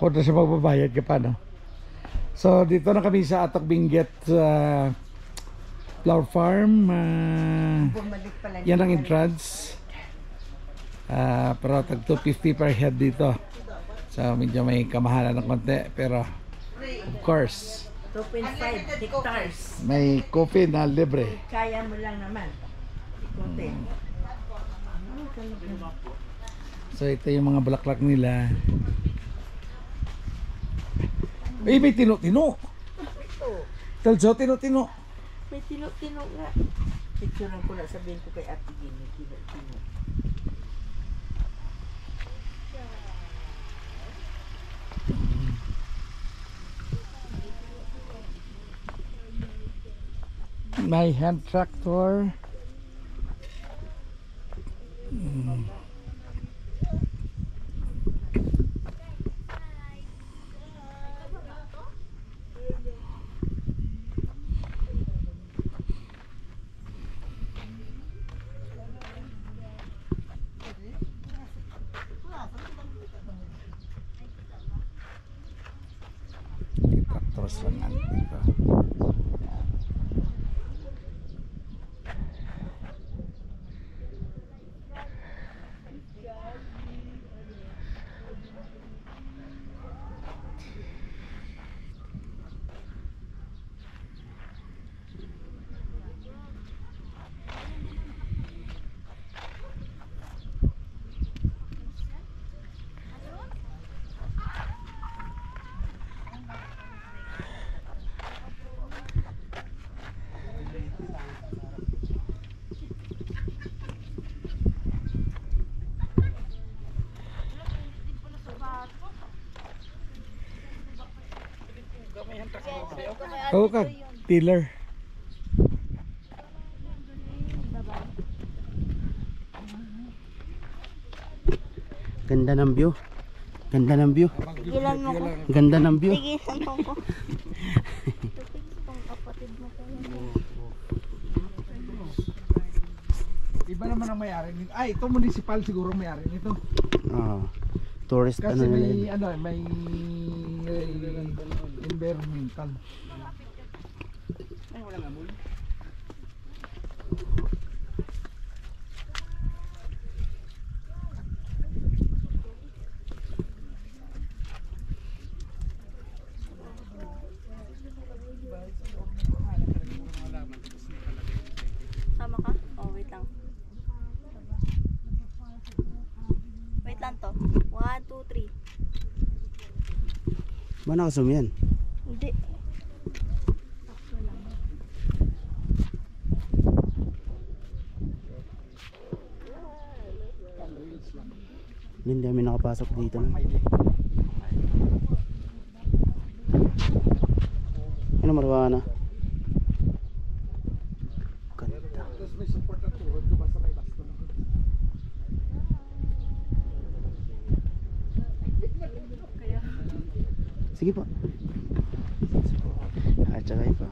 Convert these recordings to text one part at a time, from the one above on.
Kung na siya magbabayad ka pa, no? So, dito na kami sa Atok Benguet Flower Farm. Yan ang entrance. Pero tag 250 per head dito. So, medyo may kamahalan ng konti. Pero, of course, 2.5 hectares. may coffee na libre. Kaya mo lang naman. Konti. So, ito yung mga bulaklak nila. Eh, may tino-tino. Talso, tino-tino. May tino-tino nga. Picturean ko na, sabihin ko kay Ate Gini, tino-tino. May hand tractor. Tractors lang dito. Oo ka, tiller. Ganda ng view. Ganda ng view. Tigilan mo ko. Ganda ng view. Tigilan mo ko. Itong kapatid mo ko. Iba naman ang may-ari nito. Ay, ito municipal siguro may-ari nito. Oh. Tourist Kasi ano may nila. may environmental. Ay, walang amoy. Sama ka? Oh, wait lang. Wait lang to. 1, 2, 3. Ba nakasum yan? Hindi. Hindi kami nakapasok dito na. Ano marijuana? Ganda. Tapos may support na tuhod ko basta may basto na. Sige po. At saka iba.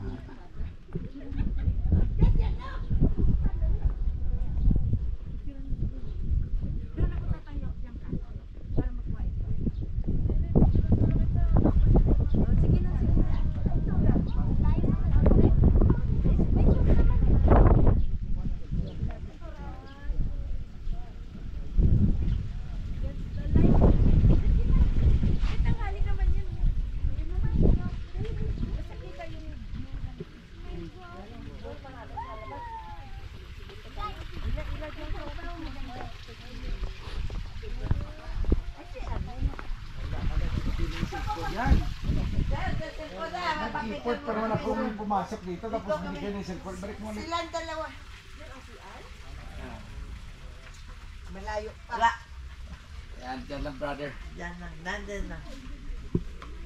Nag-import pa naman ako nung pumasok dito tapos binigyan ng cellphone. Balik mo ulit. Silang dalawa. Malayo pa. Yan, dyan lang brother. Yan na, nandun na.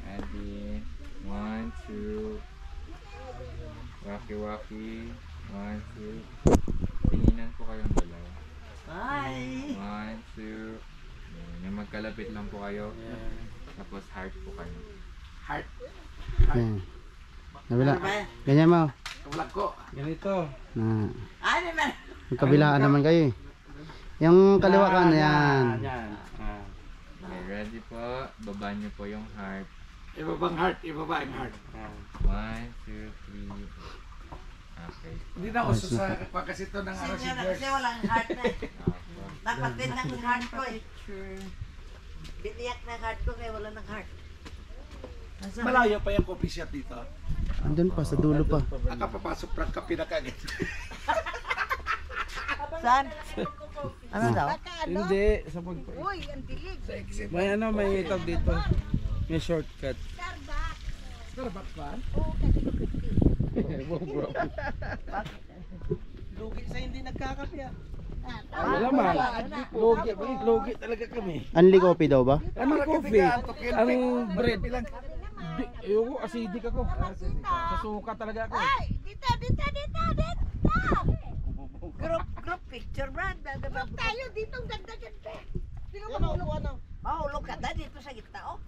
And then 1, 2. Waki-waki. 1, 2. Tinginan ko kayong dalawa. Bye! 1, 2. Yung magkalapit lang po kayo. Tapos heart po kayo. Heart. Ayan. Nabila. Ganyan mo. Kawalag ko. Ganito. Na. Ano man? Yung kabilaan naman kayo eh. Yung kaliwa ka na yan. Yan. Okay, ready po. Baba niyo po yung heart. Ibabang heart, ibaba yung heart. 1, 2, 3. Okay. Hindi na uso sa kasi ito ng ano si George. Kasi walang heart na eh. Opo. Dapat din ang heart ko eh. Biniyak na heart ko kaya wala ng heart. Malayo pa yung coffee shop dito. Andun pa, sa dulo pa. Nakapapasok lang kape na kagad. Saan? Ano daw? Hindi, sa pag... Uy, ang dilig. Sa exit. May ano, may tag dito. May shortcut. Starbucks ba? Lugi sa hindi nagkakapya. Wala man. Lugi talaga kami. Unli coffee daw ba? Ano coffee? Ang bread. Ayoko, acidic ako. Sa suka talaga ako. Ay, dito. Group picture, Brad. Group tayo dito, ang ganda-ganda. Mahulog ka na dito sa gitna, oh.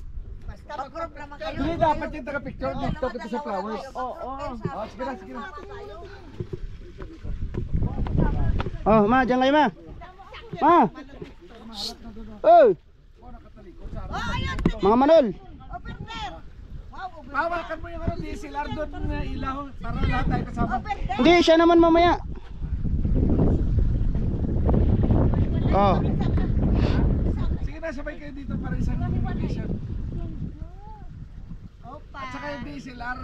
Basta Mag-group naman kayo. Hindi dapat yung taga-picture dito kita sa flowers. Oo. Oh, sige na, sige na. Oh, ma, diyan kayo ma. Ma. Oy, Oh, ayun, mga manol. over there. Wow, over Hawakan mo yung ano, DSLR doon na ilaw para lahat tayo kasama. there. Hindi, siya naman mamaya. Oh, Sige na, sabay kayo dito para isang location. Opa. At saka yung DSLR,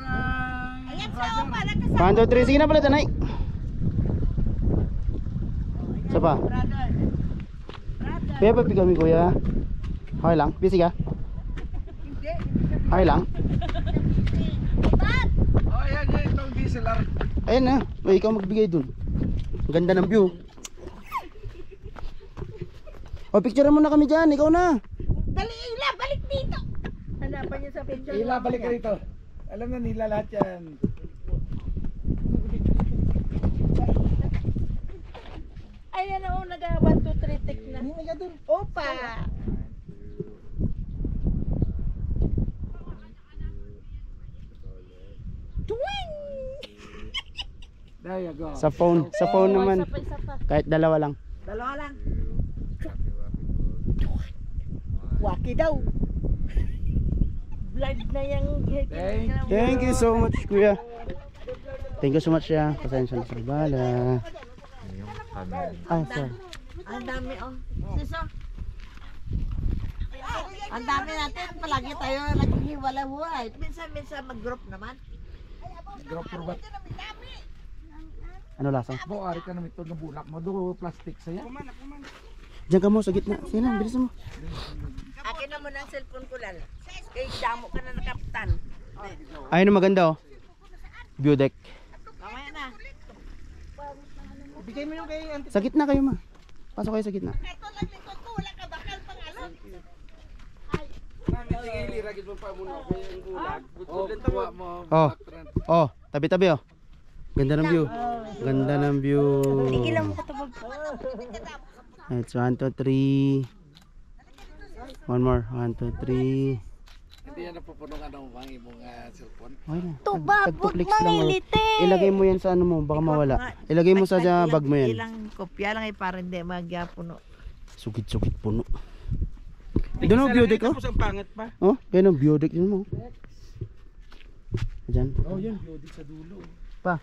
Ayan sa brother. opa, nakasama. 1, 2, 3. Sige na pala, tanay. Isa pa. Kuya, papi kami kuya. Okay lang, busy ka? Hindi. Okay lang. Oh, yan, yan, itong DSLR. Ayan na, may ikaw magbigay dun. Ang ganda ng view. O, picture mo na kami dyan, ikaw na. Dali, Ila, balik dito. Hanapan niyo sa picture. Ila, balik ka rito. Alam na nila lahat yan. Ayan o, nag-1, 2, 3 tick na. Hindi ka dun. Opa! There you go. Sa phone naman. Isa pa. Kahit dalawa lang. Dalawa lang. Waki daw. Blood na yung Thank you so much, kuya. Thank you so much, ya. Pasensya na sa bala. Yung family. Ay, sir. Ang dami oh. Siso. Ang dami natin. Palagi tayo naghiwalay-walay. Minsan mag-group naman. Drop for what? Ano lasa? Bo, ari ka naman ito ng bulak mo. Do plastic saya. Diyan ka mo sa gitna. Sige na, bilis mo. Akin na muna ang cellphone ko lang. Kaya damo ka na nakaptan. Ayun ang maganda, oh. View deck. Mamaya na. Bigay mo yung kay Auntie. Sa gitna kayo, ma. Pasok kayo sa gitna. Ito lang likod ko, wala ka bakal pang ano. Mami, sige, liragin mo pa muna kay ang gulag. Oh, kuha mo. Oh. Oh, tabi-tabi, oh. Ganda ng view. Ganda ng view. Igilan mo katubag. It's 1, 2, 3. One more. 1, 2, 3. Hindi yan napupunong ano ang imong cellphone. Okay na. Tubag, Tagpo wag clicks lang, oh. mangilitin. Ilagay mo yan sa ano mo, baka mawala. Ilagay mo sa bag mo yan. Ilang kopya lang ay para hindi magyapuno. Sugit-sugit puno. Doon ang view deck, oh. Tapos ang pangit pa. Oh, yan ang view deck yun mo. Diyan. Oh, yun. Beauty sa dulo. Pa.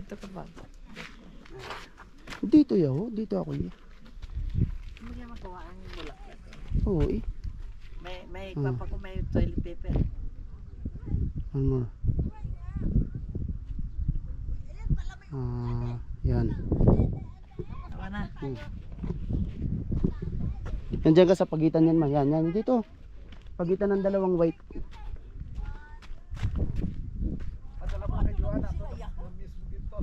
Ito ka ba? Dito yaw, dito ako yun. Hindi niya makuha ang bulak. Oo, eh. May papa ko may toilet paper. One more. Yan. Tawa na. Nandiyan ka sa pagitan yan, ma. Yan, yan. Dito. Pagitan ng dalawang white. Padala mo kay Joanna. Yung mismo dito.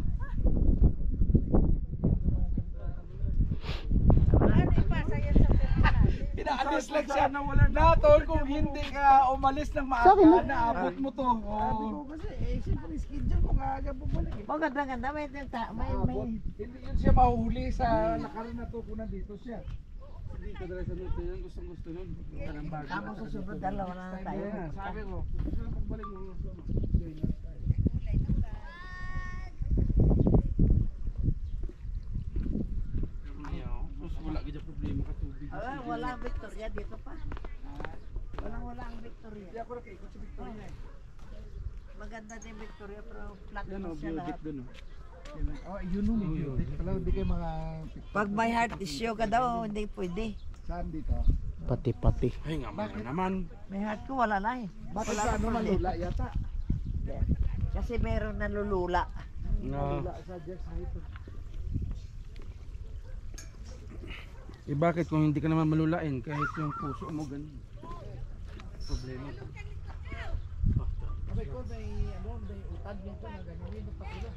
Ano ipasa yan sa cellphone natin? Pinaalis lang siya. Natol kung hindi ka umalis ng Sa akin, maaga, no? naabot mo to. Oh. Kasi, siyempre, schedule ko nga aga bumalik. Oh, ganda. May Hindi yun siya mahuhuli sa lakaran na to kung nandito siya. Hindi ko dala sa nito yan. Gusto nun. Walang bago. Tama sa sunod, dalawa na tayo. Yeah. Sabi ko, gusto na pagbalik mo. Join us tayo. Pero ngayon, wala ka dyan problema ka tubig. Walang Victoria dito pa. Wala ang Victoria. Hindi ako nakikot sa Victoria eh. Maganda din Victoria pero flat Yan na o, siya lahat. beauty dun o. Oh, yun o, beauty. Pala hindi kayo mga... Pag may heart issue ka daw, hindi pwede. Saan dito? Pati-pati. Ay nga mga naman. May heart ko, wala na eh. Bakit Wala sa na ano problema. malula yata? Kasi meron nalulula. Malula sa Jack's Height. Eh bakit kung hindi ka naman malulain kahit yung puso mo ganun? Problema. Abay ko may ano, may utad niya pa na ganyan pa sila.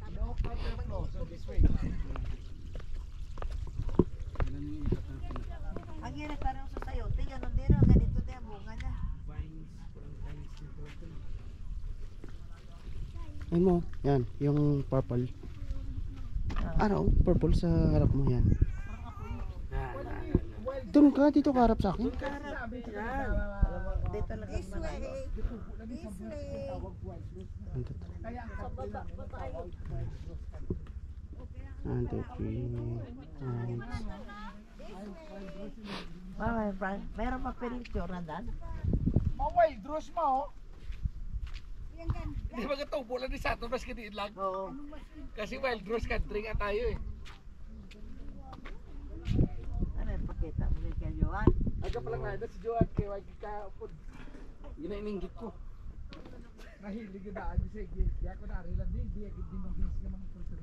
No proper flow, so this way. Ganun yung ikat natin. Ang hirap ka rin sa sayote, ganun din, ganito din ang bunga niya. Ayun mo, yan, yung purple. Ano, purple sa harap mo yan. Doon ka, dito ka harap sa akin. Dito lang ang malaki. Ito. 1, 2, 3. Meron pa picture dan? Mga wild rose mo. Di ba ito, bulan ni Sato, mas kiniin lang. Oo. Kasi wild rose country nga tayo eh. Ano yung pakita mo kay Johan? Aga pa lang na si Joan kay wag ka pud. Ginainggit ko. Nahilig na ani sa gig. Ya ko na rin lang di magis ka mga